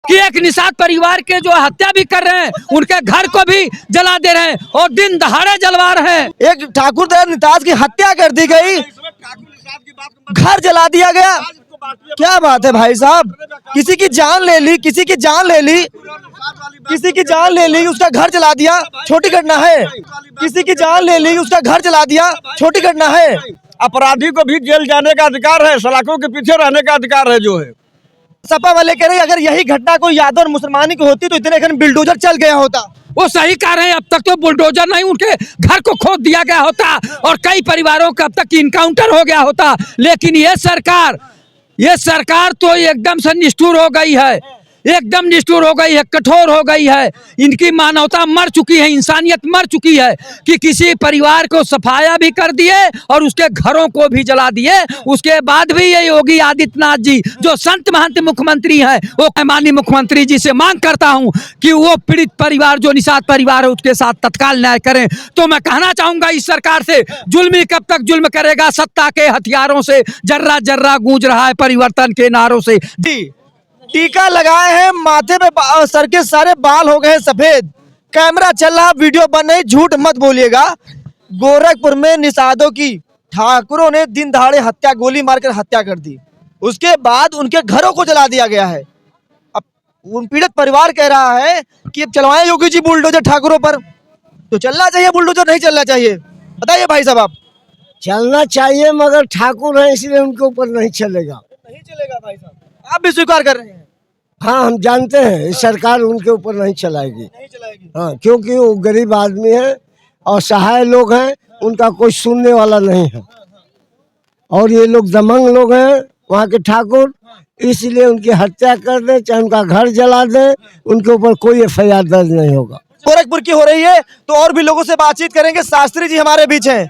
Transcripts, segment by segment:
कि एक निषाद परिवार के जो हत्या भी कर रहे हैं, उनके घर को भी जला दे रहे हैं और दिन दहाड़े जलवा रहे हैं। एक ठाकुर दयाल निताज की हत्या कर दी गई, घर जला दिया गया। क्या बात है भाई साहब, किसी की जान ले ली, किसी की जान ले ली, किसी की जान ले ली, उसका घर जला दिया, छोटी घटना है। किसी की जान ले ली, उसका घर जला दिया, छोटी घटना है। अपराधी को भी जेल जाने का अधिकार है, सलाखों के पीछे रहने का अधिकार है जो है। सपा वाले कह रहे हैं अगर यही घटना कोई यादव और मुसलमानी की होती तो इतने खन बिल्डोजर चल गया होता। वो सही कह रहे हैं, अब तक तो बुलडोजर नहीं, उनके घर को खोद दिया गया होता और कई परिवारों का अब तक इनकाउंटर हो गया होता। लेकिन ये सरकार तो एकदम से निष्ठुर हो गई है, एकदम निष्ठुर हो गई है, कठोर हो गई है। इनकी मानवता मर चुकी है, इंसानियत मर चुकी है कि किसी परिवार को सफाया भी कर दिए और उसके घरों को भी जला दिए। उसके बाद भी ये योगी आदित्यनाथ जी जो संत महंत मुख्यमंत्री हैं, वो माननीय मुख्यमंत्री जी से मांग करता हूं कि वो पीड़ित परिवार जो निषाद परिवार है उसके साथ तत्काल न्याय करें। तो मैं कहना चाहूंगा इस सरकार से, जुल्मी कब तक जुल्म करेगा? सत्ता के हथियारों से जर्रा जर्रा गूंज रहा है परिवर्तन के नारों से। जी, टीका लगाए हैं माथे पे, सर के सारे बाल हो गए सफेद, कैमरा चल रहा, वीडियो बन रही, झूठ मत बोलिएगा। गोरखपुर में निषादों की ठाकुरों ने दिन दहाड़े हत्या, गोली मारकर हत्या कर दी, उसके बाद उनके घरों को जला दिया गया है। अब उन पीड़ित परिवार कह रहा है कि अब चलवाएं योगी जी बुलडोजर ठाकुरों पर, तो चलना चाहिए बुलडोजर, नहीं चलना चाहिए? बताइए भाई साहब आप। चलना चाहिए मगर ठाकुर है इसलिए उनके ऊपर नहीं चलेगा। नहीं चलेगा भाई साहब, आप भी स्वीकार कर रहे हैं? हाँ, हम जानते हैं सरकार उनके ऊपर नहीं चलाएगी। नहीं चलाएगी। हाँ, क्योंकि वो गरीब आदमी है और सहाय लोग हैं, उनका कोई सुनने वाला नहीं है। और ये लोग दमंग लोग हैं वहाँ के ठाकुर, इसलिए उनकी हत्या कर दे, चाहे उनका घर जला दे, उनके ऊपर कोई एफआईआर दर्ज नहीं होगा। गोरखपुर की हो रही है तो और भी लोगों से बातचीत करेंगे। शास्त्री जी हमारे बीच हैं,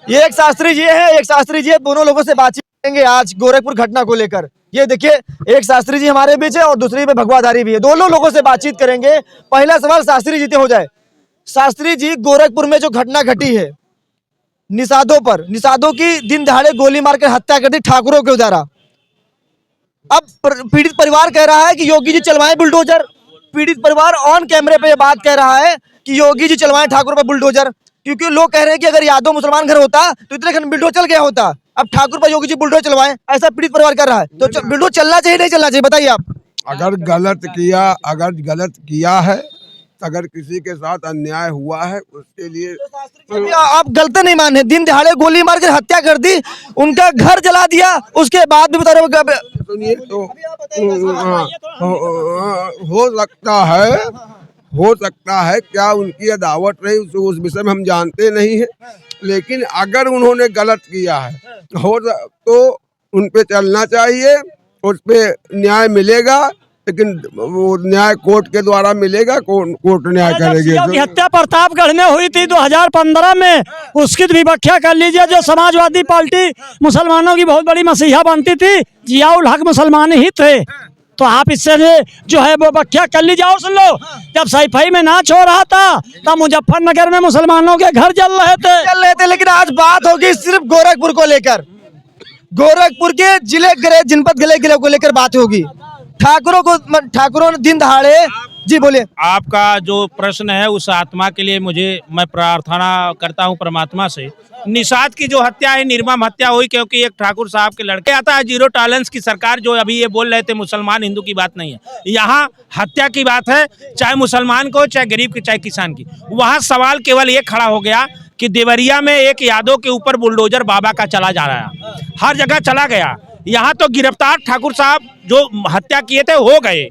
ये एक शास्त्री जी है, एक शास्त्री जी है, दोनों लोगों से बातचीत करेंगे आज गोरखपुर घटना को लेकर। ये देखिए, एक शास्त्री जी हमारे बीच है और दूसरी पे भगवाधारी भी है, दोनों लोगों से बातचीत करेंगे। पहला सवाल शास्त्री जी से हो जाए। शास्त्री जी, गोरखपुर में जो घटना घटी है निषादों पर, निषादों की दिन दहाड़े गोली मारकर हत्या कर दी ठाकुरों के द्वारा, अब पीड़ित परिवार कह रहा है कि योगी जी चलवाएं बुलडोजर। पीड़ित परिवार ऑन कैमरे पे ये बात कह रहा है कि योगी जी चलवाएं ठाकुर पर बुलडोजर, क्योंकि लोग कह रहे हैं कि अगर यादव मुसलमान घर होता तो इतने खन बुलडोजर चल गया होता। अब ठाकुर पर योगी जी बुलडोजर चलवाएं, ऐसा पीड़ित परिवार कर रहा है। तो बुलडोजर चलना चाहिए नहीं चलना चाहिए, बताइए आप। अगर गलत किया है, अगर किसी के साथ अन्याय हुआ है उसके लिए आप गलत नहीं माने, दिन दहाड़े गोली मार कर हत्या कर दी, उनका घर जला दिया, उसके बाद भी बता रहे सुनिए तो हो सकता है क्या उनकी अदावत रही, उस विषय में हम जानते नहीं है। लेकिन अगर उन्होंने गलत किया है तो उन पे चलना चाहिए, उस पे न्याय मिलेगा, लेकिन वो न्याय कोर्ट के द्वारा मिलेगा, कोर्ट न्याय करेगी। हत्या प्रतापगढ़ में हुई थी 2015 में, उसकी भी व्याख्या कर लीजिए। जो समाजवादी पार्टी मुसलमानों की बहुत बड़ी मसीहा बनती थी, जियाउल हक मुसलमान ही थे, तो आप इससे जो है वो व्याख्या कर लीजिए। और सुन लो, जब सैफई में नाच हो रहा था तब मुजफ्फरनगर में मुसलमानों के घर जल रहे थे। लेकिन आज बात होगी सिर्फ गोरखपुर को लेकर, गोरखपुर के जिले जनपद जिले को लेकर बात होगी। ठाकुरों ने दिन दहाड़े, जी बोलिए। आपका जो प्रश्न है उस आत्मा के लिए मैं प्रार्थना करता हूं परमात्मा से। निषाद की जो हत्या है निर्मम हत्या हुई, क्योंकि एक ठाकुर साहब के लड़के आता है। जीरो टॉलरेंस की सरकार जो अभी ये बोल रहे थे मुसलमान हिंदू की बात नहीं है, यहाँ हत्या की बात है, चाहे मुसलमान को, चाहे गरीब की, चाहे किसान की। वहाँ सवाल केवल ये खड़ा हो गया कि देवरिया में एक यादव के ऊपर बुलडोजर बाबा का चला जा रहा है, हर जगह चला गया। यहाँ तो गिरफ्तार ठाकुर साहब जो हत्या किए थे हो गए,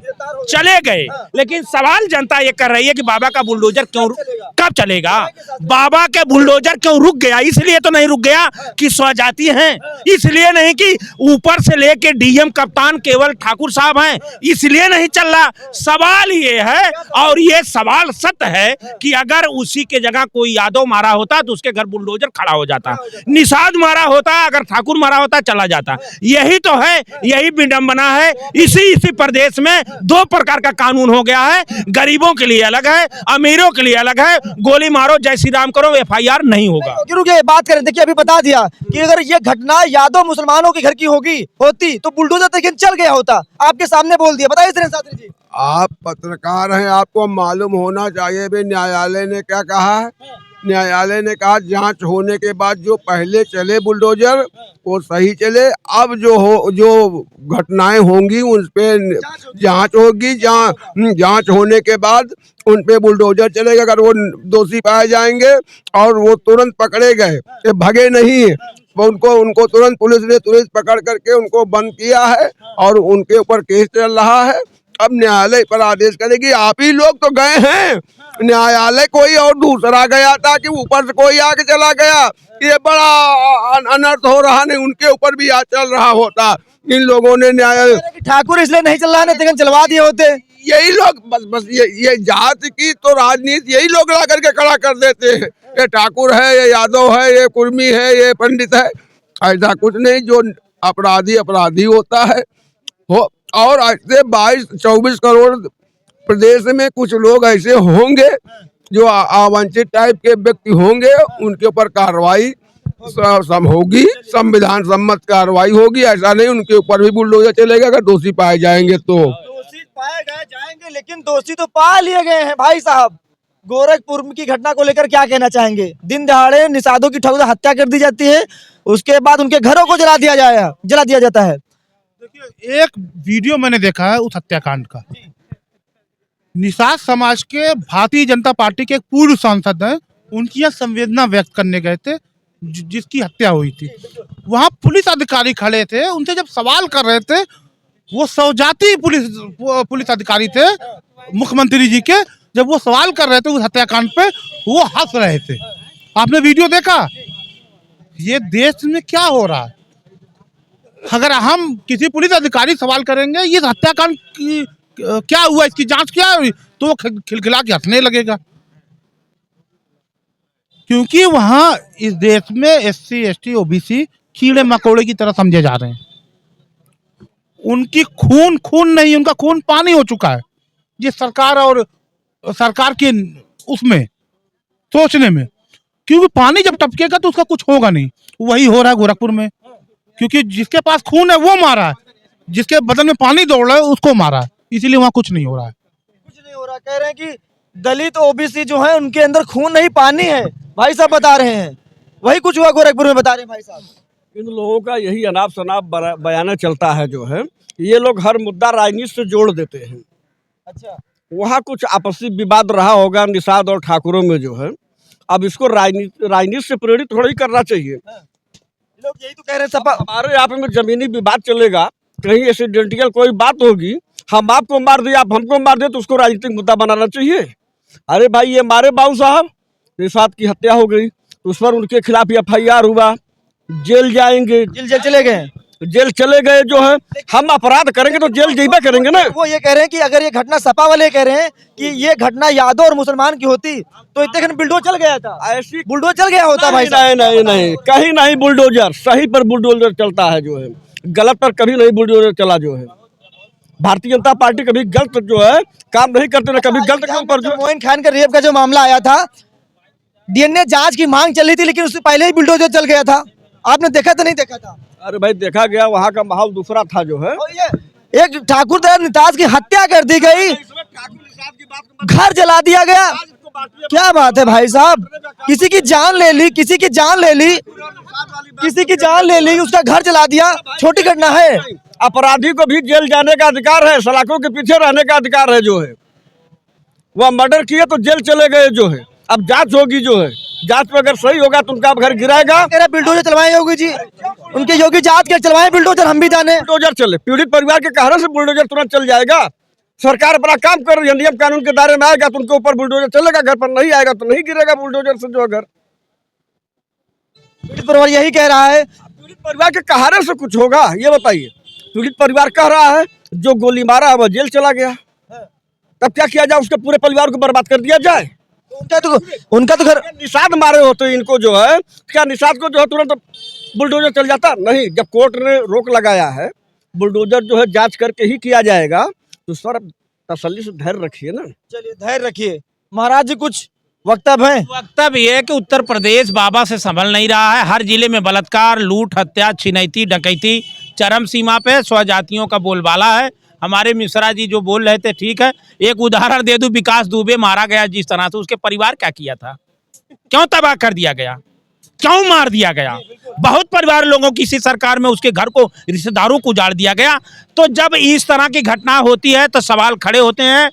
चले गए, लेकिन सवाल जनता ये कर रही है कि बाबा का बुलडोजर कब चलेगा? बाबा के बुलडोजर क्यों रुक गया? इसलिए तो नहीं रुक गया कि स्वजाति हैं, इसलिए नहीं कि ऊपर से लेके डीएम कप्तान केवल ठाकुर साहब हैं, इसलिए नहीं चल रहा। सवाल ये है, और ये सवाल सत्य है, कि अगर उसी के जगह कोई यादव मारा होता तो उसके घर बुलडोजर खड़ा हो जाता, निषाद मारा होता, अगर ठाकुर मारा होता चला जाता। यही तो है, यही विडंबना है। इसी प्रदेश में दो प्रकार का कानून हो गया है, गरीबों के लिए अलग है, अमीरों के लिए अलग है, गोली मारो, जय श्री राम करो, FIR नहीं होगा। रुकिए, बात करें। देखिए, अभी बता दिया कि अगर ये घटना यादव मुसलमानों के घर की होती तो बुलडोजर तक चल गया होता। आपके सामने बोल दिया। बताइए शास्त्री जी। आप पत्रकार हैं, आपको मालूम होना चाहिए भी न्यायालय ने क्या कहा है। न्यायालय ने कहा जांच होने के बाद जो पहले चले बुलडोजर वो सही चले, अब जो घटनाएं होंगी उन पे जांच होगी। जांच होने के बाद उन पे बुलडोजर चलेगा। अगर वो दोषी पाए जाएंगे और वो तुरंत पकड़े गए, ये भगे नहीं, वो उनको तुरंत पुलिस ने तुरंत पकड़ करके उनको बंद किया है और उनके ऊपर केस चल रहा है। अब न्यायालय पर आदेश करेगी। आप ही लोग तो गए हैं न्यायालय, कोई और दूसरा गया था कि ऊपर से कोई आके चला गया। ये बड़ा अनर्थ हो रहा, नहीं उनके ऊपर भी चल रहा होता। इन लोगों ने न्यायालय ठाकुर इसलिए नहीं चल रहा है, नहीं चलवा दिए होते। यही लोग बस ये जात की तो राजनीति यही लोग ला करके खड़ा कर देते हैं। ये ठाकुर है, ये यादव है, ये कुर्मी है, ये पंडित है, ऐसा कुछ नहीं। जो अपराधी होता है हो। और ऐसे 22-24 करोड़ प्रदेश में कुछ लोग ऐसे होंगे जो अवांछित टाइप के व्यक्ति होंगे, उनके ऊपर कार्रवाई होगी, संविधान सम्मत कार्रवाई होगी। ऐसा नहीं उनके ऊपर भी बुलडोजर चलेगा अगर दोषी पाए जाएंगे तो। दोषी पाए जाएंगे, लेकिन दोषी तो पा लिए गए हैं। भाई साहब, गोरखपुर की घटना को लेकर क्या कहना चाहेंगे? दिन दहाड़े निषादों की ठगों हत्या कर दी जाती है, उसके बाद उनके घरों को जला दिया जाता है। देखिए, एक वीडियो मैंने देखा है उस हत्याकांड का। निषाद समाज के भारतीय जनता पार्टी के एक पूर्व सांसद हैं, उनकी यह संवेदना व्यक्त करने गए थे जिसकी हत्या हुई थी। वहां पुलिस अधिकारी खड़े थे, उनसे जब सवाल कर रहे थे, वो सौजाती पुलिस अधिकारी थे मुख्यमंत्री जी के, जब वो सवाल कर रहे थे उस हत्याकांड पे, वो हंस रहे थे। आपने वीडियो देखा? ये देश में क्या हो रहा है? अगर हम किसी पुलिस अधिकारी सवाल करेंगे ये हत्याकांड क्या हुआ, इसकी जांच क्या हुई, तो वो खिलखिला के हंसने लगेगा। क्योंकि वहां इस देश में SC ST OBC कीड़े मकोड़े की तरह समझे जा रहे हैं। उनकी खून नहीं, उनका खून पानी हो चुका है। ये सरकार और सरकार के उसमें सोचने में, क्योंकि पानी जब टपकेगा तो उसका कुछ होगा नहीं। वही हो रहा है गोरखपुर में, क्योंकि जिसके पास खून है वो मारा है, जिसके बदन में पानी दौड़ रहा है उसको मारा है, इसीलिए वहां कुछ नहीं हो रहा है। कुछ नहीं हो रहा। कह रहे हैं कि दलित OBC जो है उनके अंदर खून नहीं पानी है। भाई साहब बता रहे हैं वही कुछ हुआ गोरखपुर में, बता रहे हैं भाई साहब। इन लोगों का यही अनाप शनाप बयाना चलता है जो है, ये लोग हर मुद्दा राजनीति से जोड़ देते हैं। अच्छा, वहाँ कुछ आपसी विवाद रहा होगा निषाद और ठाकुरों में जो है, अब इसको राजनीति से प्रेरित थोड़ा ही करना चाहिए। लोग यही तो कह रहे हैं। सपा हमारे यहाँ पे में जमीनी विवाद चलेगा, कहीं एक्सीडेंटल कोई बात होगी, हम आपको मार दिए, आप हमको मार दिए, तो उसको राजनीतिक मुद्दा बनाना चाहिए। अरे भाई, ये मारे बाबू साहब, निषाद की हत्या हो गई तो उस पर उनके खिलाफ FIR हुआ, जेल जाएंगे, जेल चले गए। जेल चले गए जो है। हम अपराध करेंगे तो जेल जेबा करेंगे ना। वो ये कह रहे हैं कि अगर ये घटना, सपा वाले कह रहे हैं कि ये घटना यादव और मुसलमान की होती तो इतने बुलडोजर चल गया था, ऐसी बुलडोजर चल गया होता। भाई साहब नहीं, कहीं नहीं बुलडोजर, सही पर बुलडोजर चलता है जो है, गलत पर कभी नहीं बुलडोजर चला जो है। भारतीय जनता पार्टी कभी गलत जो है काम नहीं करते ना, कभी गलत के ऊपर जो मोइन खान का रेप का जो मामला आया था, DNA जांच की मांग चल रही थी, लेकिन उससे पहले ही बुलडोजर चल गया था। आपने देखा था नहीं देखा था? अरे भाई, देखा गया, वहाँ का माहौल दूसरा था जो है। और ये एक ठाकुर दयाल निताज की हत्या कर दी गई, घर जला दिया गया। क्या बात है भाई साहब, किसी की जान ले ली, किसी की जान ले ली, किसी की जान ले ली, उसका घर जला दिया। छोटी घटना है। अपराधी को भी जेल जाने का अधिकार है, सलाखों के पीछे रहने का अधिकार है जो है। वह मर्डर किए तो जेल चले गए जो है। अब जांच होगी जो है, जांच में अगर सही होगा तो उनका घर गिराएगा। तेरा बुलडोजर चलवाए योगी जी, उनके योगी जांच के चलवाए बुलडोजर, हम भी जाने। बुलडोजर चले, पीड़ित परिवार के कहने से बुलडोजर तुरंत चल जाएगा। सरकार अपना काम कर रही है, नियम कानून के दायरे में आएगा तो उनके ऊपर बुलडोजर चलेगा, घर पर नहीं आएगा तो नहीं गिरेगा बुलडोजर से जो है घर। पीड़ित परिवार यही कह रहा है। पीड़ित परिवार के कहारे से कुछ होगा, ये बताइए। पीड़ित परिवार कह रहा है जो गोली मारा है वह जेल चला गया, तब क्या किया जाए? उसके पूरे परिवार को बर्बाद कर दिया जाए? उनका तो घर निषाद मारे होते इनको जो है, क्या निषाद को जो है तुरंत बुलडोजर चल जाता? नहीं, जब कोर्ट ने रोक लगाया है, बुलडोजर जो है जांच करके ही किया जाएगा, तो सर तसल्ली से धैर्य रखिए ना। चलिए, धैर्य रखिए महाराज जी। कुछ वक्तव्य है। वक्तव्य ये है कि उत्तर प्रदेश बाबा से संभल नहीं रहा है। हर जिले में बलात्कार, लूट, हत्या, छिनैती, डकैती चरम सीमा पे, स्वजातियों का बोलबाला है। हमारे मिश्रा जी जो बोल रहे थे ठीक है। एक उदाहरण दे दूं, विकास दुबे मारा गया जिस तरह से, उसके परिवार क्या किया था? क्यों तबाह कर दिया गया? क्यों मार दिया गया? बहुत परिवार लोगों की इसी सरकार में उसके घर को, रिश्तेदारों को उजाड़ दिया गया। तो जब इस तरह की घटना होती है तो सवाल खड़े होते हैं